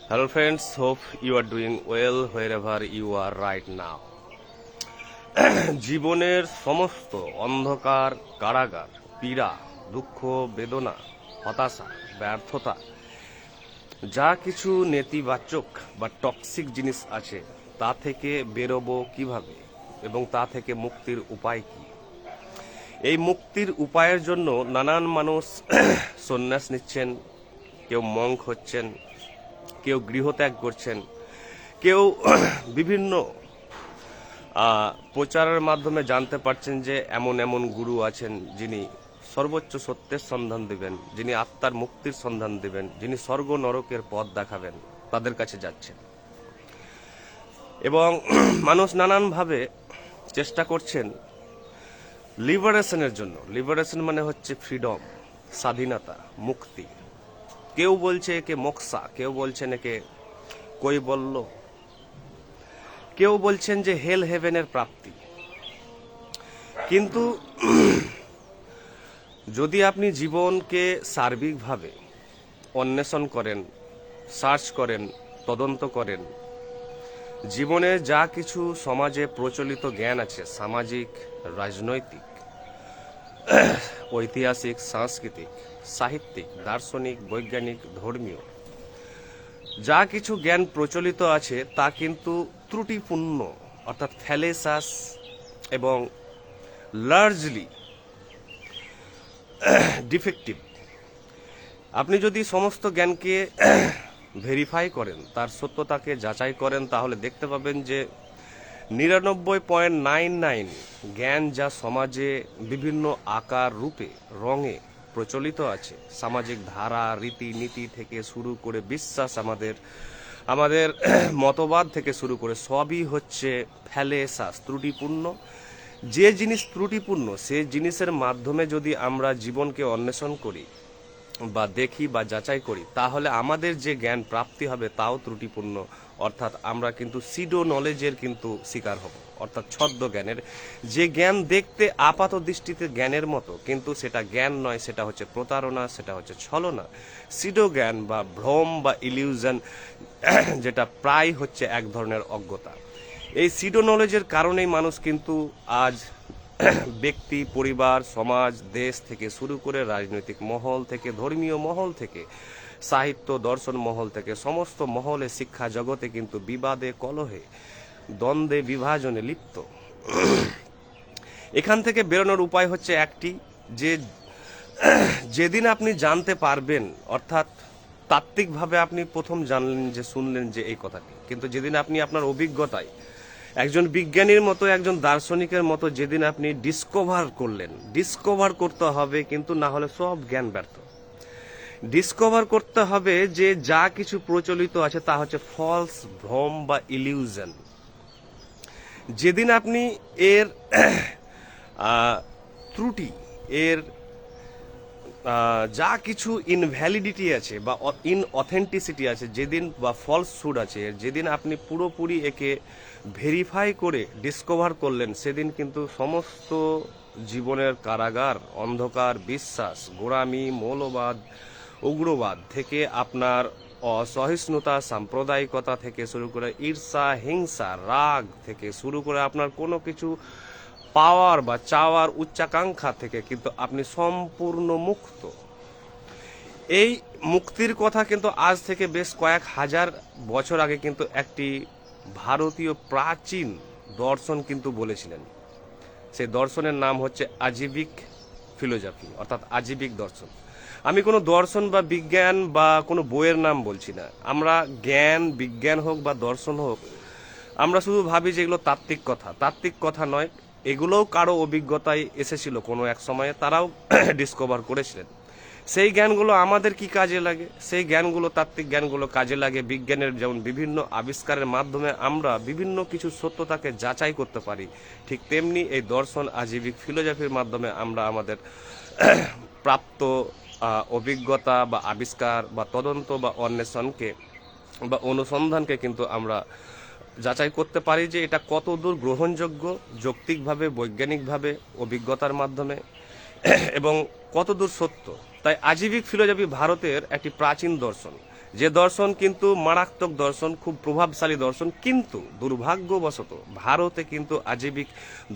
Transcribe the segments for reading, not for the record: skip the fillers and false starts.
Hello friends, hope you are doing well wherever you are right now. জীবনের সমস্ত অন্ধকার কারাগার, পীড়া, দুঃখ, বেদনা, হতাশা, ব্যর্থতা, যা কিছু নেতিবাচক বা টক্সিক জিনিস আছে তা থেকে বেরোবো কিভাবে এবং তা থেকে মুক্তির উপায় কি? এই মুক্তির উপায়ের জন্য নানান মানুষ সন্ন্যাস নিচ্ছেন, কেউ মঙ্ক হচ্ছেন, কেউ গৃহত্যাগ করছেন, কেউ বিভিন্ন প্রচারের মাধ্যমে জানতে পারছেন যে এমন এমন গুরু আছেন যিনি সর্বোচ্চ সত্যের সন্ধান দিবেন, যিনি আত্মার মুক্তির সন্ধান দিবেন, যিনি স্বর্গ নরকের পথ দেখাবেন, তাদের কাছে যাচ্ছেন। এবং মানুষ নানানভাবে চেষ্টা করছেন লিবারেশনের জন্য। লিবারেশন মানে হচ্ছে ফ্রিডম, স্বাধীনতা, মুক্তি। কেউ বলছে একে মোক্ষা, কেউ বলছেন একে কৈবল্য, কেউ বলছেন যে হেল হেভেনের প্রাপ্তি। কিন্তু যদি আপনি জীবনকে সার্বিকভাবে অন্বেষণ করেন, সার্চ করেন, তদন্ত করেন, জীবনে যা কিছু সমাজে প্রচলিত জ্ঞান আছে, সামাজিক, রাজনৈতিক, ঐতিহাসিক, সাংস্কৃতিক, সাহিত্যিক, দার্শনিক, বৈজ্ঞানিক, ধর্মীয়, যা কিছু জ্ঞান প্রচলিত আছে তা কিন্তু ত্রুটিপূর্ণ, অর্থাৎ ফ্যালেসাস এবং লার্জলি ডিফেক্টিভ। আপনি যদি সমস্ত জ্ঞানকে ভেরিফাই করেন, তার সত্যতাকে যাচাই করেন, তাহলে দেখতে পাবেন যে 99.99 জ্ঞান যা সমাজে বিভিন্ন আকার, রূপে, রঙে প্রচলিত আছে, সামাজিক ধারা, রীতিনীতি থেকে শুরু করে বিশ্বাস, আমাদের মতবাদ থেকে শুরু করে সবই হচ্ছে ফ্যালেসাস, ত্রুটিপূর্ণ। যে জিনিস ত্রুটিপূর্ণ সে জিনিসের মাধ্যমে যদি আমরা জীবনকে অন্বেষণ করি বা দেখি বা যাচাই করি, তাহলে আমাদের যে জ্ঞান প্রাপ্তি হবে তাও ত্রুটিপূর্ণ। অর্থাৎ আমরা কিন্তু সিডো নলেজের কিন্তু শিকার হব, অর্থাৎ ছদ্ম জ্ঞানের। যে জ্ঞান দেখতে আপাত দৃষ্টিতে জ্ঞানের মতো, কিন্তু সেটা জ্ঞান নয়, সেটা হচ্ছে প্রতারণা, সেটা হচ্ছে ছলনা। সিডো জ্ঞান বা ভ্রম বা ইলিউশন, যেটা প্রায় হচ্ছে এক ধরনের অজ্ঞতা। এই সিডো নলেজের কারণেই মানুষ কিন্তু আজ ব্যক্তি, পরিবার, সমাজ, দেশ থেকে শুরু করে রাজনৈতিক মহল থেকে, ধর্মীয় মহল থেকে, সাহিত্য দর্শন মহল থেকে, সমস্ত মহলে, শিক্ষা জগতে কিন্তু বিবাদে, কলহে, দ্বন্দ্বে, বিভাজনে লিপ্ত। এখান থেকে বেরোনোর উপায় হচ্ছে একটি, যে যেদিন আপনি জানতে পারবেন, অর্থাৎ তাত্ত্বিকভাবে আপনি প্রথম জানলেন, যে শুনলেন যে এই কথাটি, কিন্তু যেদিন আপনি আপনার অভিজ্ঞতায় একজন বিজ্ঞানীর মতো, একজন দার্শনিকের মতো যেদিন আপনি ডিসকভার করলেন, ডিসকভার করতে হবে, কিন্তু না হলে সব জ্ঞান ব্যর্থ। ডিসকভার করতে হবে যে যা কিছু প্রচলিত আছে তা হচ্ছে ফলস, ভ্রম বা ইলিউশন। যেদিন আপনি এর ত্রুটি, এর যা কিছু ইনভ্যালিডিটি আছে বা ইনঅথেন্টিসিটি আছে, যেদিন বা ফলসহুড আছে, যেদিন আপনি পুরোপুরি একে ভেরিফাই করে ডিসকভার করলেন, সেদিন কিন্তু সমস্ত জীবনের কারাগার, অন্ধকার, বিশ্বাস, গোঁড়ামি, মৌলবাদ, উগ্রবাদ থেকে, আপনার অসহিষ্ণুতা, সাম্প্রদায়িকতা থেকে শুরু করে ঈর্ষা, হিংসা, রাগ থেকে শুরু করে আপনার কোনো কিছু পাওয়ার বা চাওয়ার উচ্চাকাঙ্ক্ষা থেকে কিন্তু আপনি সম্পূর্ণ মুক্ত। এই মুক্তির কথা কিন্তু আজ থেকে বেশ কয়েক হাজার বছর আগে কিন্তু একটি ভারতীয় প্রাচীন দর্শন কিন্তু বলেছিলেন। সেই দর্শনের নাম হচ্ছে আজীবিক ফিলোসফি, অর্থাৎ আজীবিক দর্শন। আমি কোনো দর্শন বা বিজ্ঞান বা কোনো বইয়ের নাম বলছি না। আমরা জ্ঞান, বিজ্ঞান হোক বা দর্শন হোক, আমরা শুধু ভাবি যে এগুলো তাত্ত্বিক কথা। তাত্ত্বিক কথা নয়, এগুলোও কারো অভিজ্ঞতায় এসেছিল কোনো এক সময়ে, তারাও ডিসকভার করেছিলেন। সেই জ্ঞানগুলো আমাদের কি কাজে লাগে? সেই জ্ঞানগুলো, তাত্ত্বিক জ্ঞানগুলো কাজে লাগে বিজ্ঞানের যেমন বিভিন্ন আবিষ্কারের মাধ্যমে আমরা বিভিন্ন কিছু সত্যতাকে যাচাই করতে পারি, ঠিক তেমনি এই দর্শন, আজীবিক ফিলোসফির মাধ্যমে আমরা আমাদের প্রাপ্ত অভিজ্ঞতা বা আবিষ্কার বা তদন্ত বা অন্বেষণকে বা অনুসন্ধানকে কিন্তু আমরা যাচাই করতে পারি যে এটা কতদূর গ্রহণযোগ্য, যৌক্তিকভাবে, বৈজ্ঞানিকভাবে, অভিজ্ঞতার মাধ্যমে, এবং কতদূর সত্য। তাই আজীবিক ফিলোসফি ভারতের একটি প্রাচীন দর্শন, যে দর্শন কিন্তু মারাত্মক দর্শন, খুব প্রভাবশালী দর্শন, কিন্তু দুর্ভাগ্যবশত ভারতে কিন্তু আজীবিক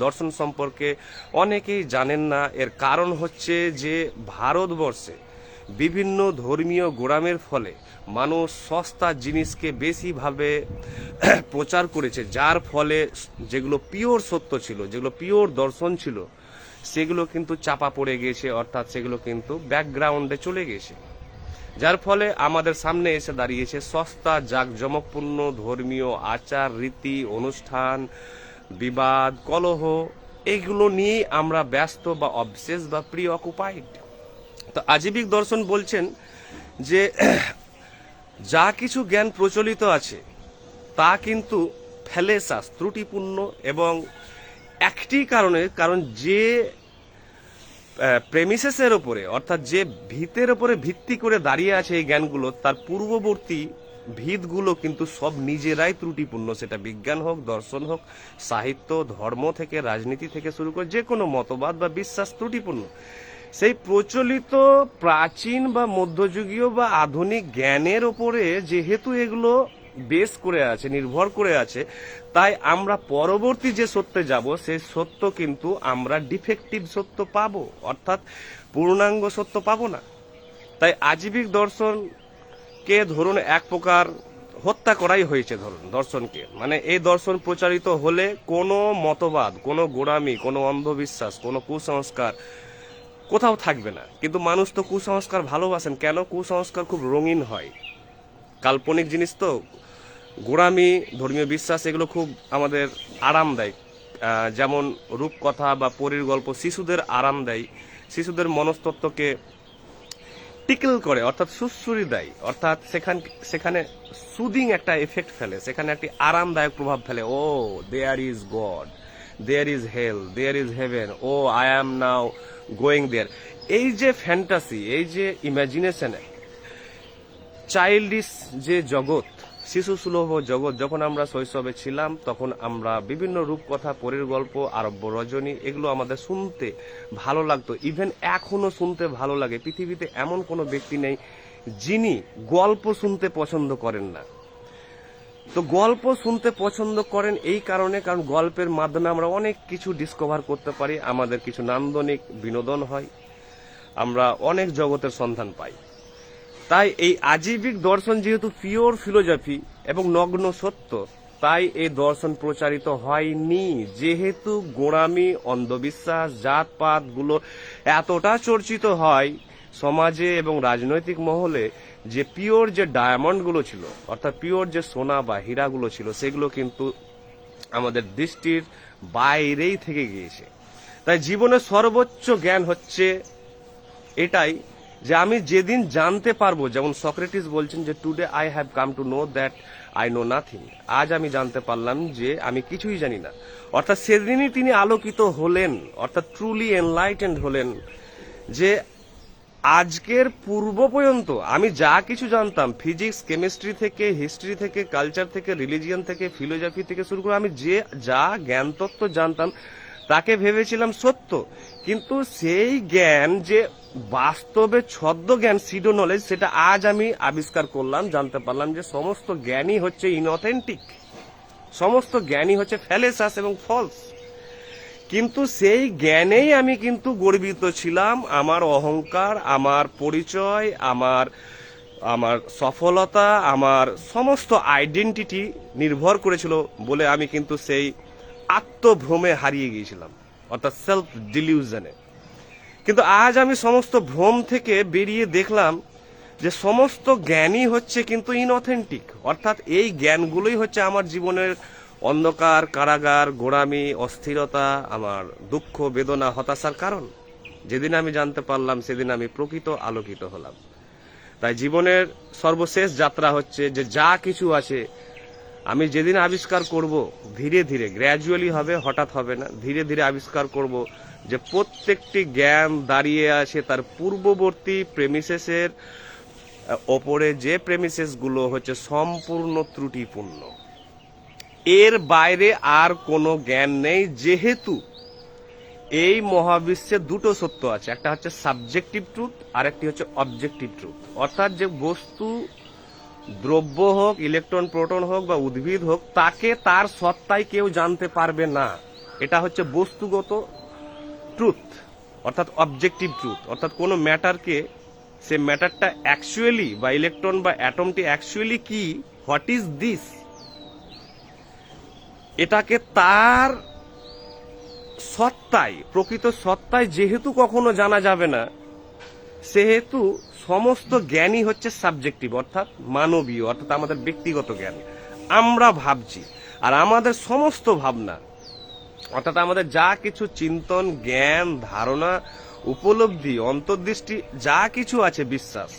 দর্শন সম্পর্কে অনেকেই জানেন না। এর কারণ হচ্ছে যে ভারতবর্ষে বিভিন্ন ধর্মীয় গোড়ামের ফলে মানুষ সস্তা জিনিসকে বেশিভাবে প্রচার করেছে, যার ফলে যেগুলো পিওর সত্য ছিল, যেগুলো পিওর দর্শন ছিল, সেগুলো কিন্তু চাপা পড়ে গিয়েছে, অর্থাৎ সেগুলো কিন্তু ব্যাকগ্রাউন্ডে চলে গেছে। যার ফলে আমাদের সামনে এসে দাঁড়িয়েছে সস্তা জাঁকজমকপূর্ণ ধর্মীয় আচার রীতি অনুষ্ঠান, বিবাদ কলহ, এগুলো নিয়েই আমরা ব্যস্ত বা অবসেস বা প্রি অকুপাইড। তো আজীবিক দর্শন বলছেন যে যা কিছু জ্ঞান প্রচলিত আছে তা কিন্তু ফ্যালেসাস, ত্রুটিপূর্ণ, এবং একটি কারণ যে প্রেমিসেসের ওপরে, অর্থাৎ যে ভিতের ওপরে ভিত্তি করে দাঁড়িয়ে আছে এই জ্ঞানগুলো, তার পূর্ববর্তী ভিতগুলো কিন্তু সব নিজেরাই ত্রুটিপূর্ণ। সেটা বিজ্ঞান হোক, দর্শন হোক, সাহিত্য, ধর্ম থেকে রাজনীতি থেকে শুরু করে যে কোনো মতবাদ বা বিশ্বাস ত্রুটিপূর্ণ। সেই প্রচলিত প্রাচীন বা মধ্যযুগীয় বা আধুনিক জ্ঞানের ওপরে যেহেতু এগুলো বেস করে আছে, নির্ভর করে আছে, তাই আমরা পরবর্তী যে সত্যে যাব সেই সত্য কিন্তু আমরা ডিফেক্টিভ সত্য পাবো, অর্থাৎ পূর্ণাঙ্গ সত্য পাবো না। তাই আজীবিক দর্শনকে ধরুন এক প্রকার হত্যা করাই হয়েছে, ধরুন দর্শনকে, মানে এই দর্শন প্রচারিত হলে কোনো মতবাদ, কোনো গোড়ামি, কোনো অন্ধবিশ্বাস, কোনো কুসংস্কার কোথাও থাকবে না। কিন্তু মানুষ তো কুসংস্কার ভালোবাসেন কেন? কুসংস্কার খুব রঙিন হয়, কাল্পনিক জিনিস তো। গোড়ামি, ধর্মীয় বিশ্বাস, এগুলো খুব আমাদের আরাম দেয়। যেমন রূপকথা বা পরীর গল্প শিশুদের আরাম দেয়, শিশুদের মনস্তত্ত্বকে টিকল করে, অর্থাৎ সুশ্রুরি দেয়, অর্থাৎ সেখানে সুদিং একটা এফেক্ট ফেলে, সেখানে একটি আরামদায়ক প্রভাব ফেলে। Oh there is God, there is hell, there is heaven, oh I am now going there. এই যে ফ্যান্টাসি, এই যে ইমাজিনেশন, চাইল্ডিশ যে জগৎ, শিশু সুলভ জগৎ, যখন আমরা শৈশবে ছিলাম তখন আমরা বিভিন্ন রূপকথা, পরীর গল্প, আরব্য রজনী, এগুলো আমাদের শুনতে ভালো লাগতো। ইভেন এখনো শুনতে ভালো লাগে। পৃথিবীতে এমন কোনো ব্যক্তি নেই যিনি গল্প শুনতে পছন্দ করেন না। তো গল্প শুনতে পছন্দ করেন এই কারণে, কারণ গল্পের মাধ্যমে আমরা অনেক কিছু ডিসকভার করতে পারি, আমাদের কিছু নান্দনিক বিনোদন হয়, আমরা অনেক জগতের সন্ধান পাই। তাই এই আজীবিক দর্শন যেহেতু পিওর ফিলোসফি এবং নগ্ন সত্য, তাই এই দর্শন প্রচারিত হয়নি। যেহেতু গোঁড়ামি, অন্ধবিশ্বাস, জাতপাতগুলো এতটা চর্চিত হয় সমাজে এবং রাজনৈতিক মহলে, যে পিওর যে ডায়মন্ডগুলো ছিল, অর্থাৎ পিওর যে সোনা বা হীরাগুলো ছিল, সেগুলো কিন্তু আমাদের দৃষ্টির বাইরেই থেকে গিয়েছে। তাই জীবনের সর্বোচ্চ জ্ঞান হচ্ছে এটাই, যে আমি যেদিন জানতে পারবো, যেমন সক্রেটিস বলছেন যে today I have come to know that I know nothing, আজ আমি জানতে পারলাম যে আমি কিছুই জানি না। অর্থাৎ সেদিনই তিনি আলোকিত হলেন, অর্থাৎ ট্রুলি এনলাইটেন্ড হলেন, যে আজকের পূর্ব পর্যন্ত আমি যা কিছু জানতাম, ফিজিক্স, কেমিস্ট্রি থেকে, হিস্ট্রি থেকে, কালচার থেকে, রিলিজিয়ান থেকে, ফিলোসফি থেকে শুরু করে আমি যে যা জ্ঞান তত্ত্ব জানতাম তাকে ভেবেছিলাম সত্য। কিন্তু সেই জ্ঞান যে বাস্তবে ছদ্ম জ্ঞান, সিডো নলেজ, সেটা আজ আমি আবিষ্কার করলাম, জানতে পারলাম যে সমস্ত জ্ঞানই হচ্ছে ইনঅথেন্টিক, সমস্ত জ্ঞানই হচ্ছে ফ্যালেসাস এবং ফলস। কিন্তু সেই জ্ঞানেই আমি কিন্তু গর্বিত ছিলাম, আমার অহংকার, আমার পরিচয়, আমার আমার সফলতা, আমার সমস্ত আইডেন্টিটি নির্ভর করেছিল বলে আমি কিন্তু সেই আত্মভ্রমে হারিয়ে গিয়েছিলাম, অর্থাৎ সেলফ ডিলিউশনে। কিন্তু আজ আমি সমস্ত ভ্রম থেকে বেরিয়ে দেখলাম যে সমস্ত জ্ঞানই হচ্ছে কিন্তু ইনঅথেন্টিক, অর্থাৎ এই জ্ঞানগুলোই হচ্ছে আমার জীবনের অন্ধকার, কারাগার, গোড়ামি, অস্থিরতা, আমার দুঃখ, বেদনা, হতাশার কারণ। যেদিন আমি জানতে পারলাম সেদিন আমি প্রকৃত আলোকিত হলাম। তাই জীবনের সর্বশেষ যাত্রা হচ্ছে যে যা কিছু আছে আমি যেদিন আবিষ্কার করব, ধীরে ধীরে, গ্র্যাজুয়ালি হবে, হঠাৎ হবে না, ধীরে ধীরে আবিষ্কার করব যে প্রত্যেকটি জ্ঞান দাঁড়িয়ে আছে তার পূর্ববর্তী প্রেমিসেসের ওপরে, যে প্রেমিসেসগুলো হচ্ছে সম্পূর্ণ ত্রুটিপূর্ণ। এর বাইরে আর কোনো জ্ঞান নেই। যেহেতু এই মহাবিশ্বে দুটো সত্য আছে, একটা হচ্ছে সাবজেক্টিভ ট্রুথ আর একটি হচ্ছে অবজেক্টিভ ট্রুথ, অর্থাৎ যে বস্তু দ্রব্য হোক, ইলেকট্রন প্রোটন হোক বা উদ্ভিদ হোক, তাকে তার সত্তায় কেউ জানতে পারবে না। এটা হচ্ছে বস্তুগত ট্রুথ, অর্থাৎ অবজেক্টিভ ট্রুথ। অর্থাৎ কোনো ম্যাটারকে, সে ম্যাটারটা অ্যাকচুয়ালি বা ইলেকট্রন বা অ্যাটমটি অ্যাকচুয়ালি কি, হোয়াট ইজ দিস, এটাকে তার সত্তায়, প্রকৃত সত্তায় যেহেতু কখনো জানা যাবে না, সেহেতু সমস্ত জ্ঞানই হচ্ছে সাবজেক্টিভ, অর্থাৎ মানবীয়, অর্থাৎ আমাদের ব্যক্তিগত জ্ঞান। আমরা ভাবছি, আর আমাদের সমস্ত ভাবনা, অর্থাৎ আমাদের যা কিছু চিন্তন, জ্ঞান, ধারণা, উপলব্ধি, অন্তর্দৃষ্টি, যা কিছু আছে, বিশ্বাস,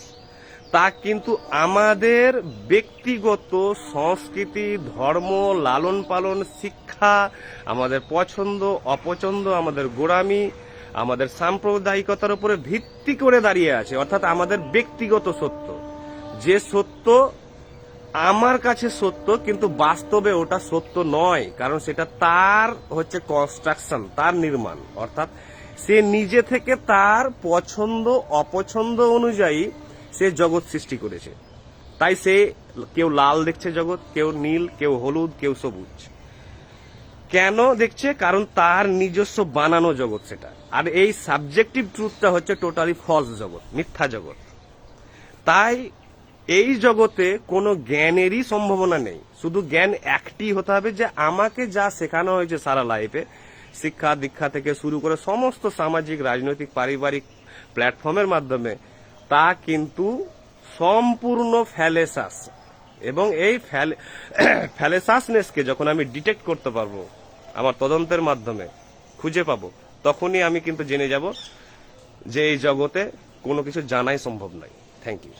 তা কিন্তু আমাদের ব্যক্তিগত সংস্কৃতি, ধর্ম, লালন পালন, শিক্ষা, আমাদের পছন্দ অপছন্দ, আমাদের গোঁড়ামি, আমাদের সাম্প্রদায়িকতার উপরে ভিত্তি করে দাঁড়িয়ে আছে। অর্থাৎ আমাদের ব্যক্তিগত সত্য, যে সত্য আমার কাছে সত্য, কিন্তু বাস্তবে ওটা সত্য নয়, কারণ সেটা তার হচ্ছে কনস্ট্রাকশন, তার নির্মাণ। অর্থাৎ সে নিজে থেকে তার পছন্দ অপছন্দ অনুযায়ী সে জগৎ সৃষ্টি করেছে। তাই সে, কেউ লাল দেখছে জগৎ, কেউ নীল, কেউ হলুদ, কেউ সবুজ। কেন দেখছে? কারণ তার নিজস্ব বানানো জগৎ সেটা। আর এই সাবজেক্টিভ ট্রুথটা হচ্ছে টোটালি ফলস জগৎ, মিথ্যা জগৎ। তাই এই জগতে কোনো জ্ঞানেরই সম্ভাবনা নেই। শুধু জ্ঞান একটি হতে হবে, যে আমাকে যা শেখানো হয়েছে সারা লাইফে, শিক্ষা দীক্ষা থেকে শুরু করে সমস্ত সামাজিক, রাজনৈতিক, পারিবারিক প্ল্যাটফর্মের মাধ্যমে, তা কিন্তু সম্পূর্ণ ফ্যালেসাস। এবং এই ফ্যালেসাসনেসকে যখন আমি ডিটেক্ট করতে পারবো, আমার তদন্তের মাধ্যমে খুঁজে পাবো, তখনই আমি কিন্তু জেনে যাব যে এই জগতে কোনো কিছু জানাই সম্ভব নয়। Thank you.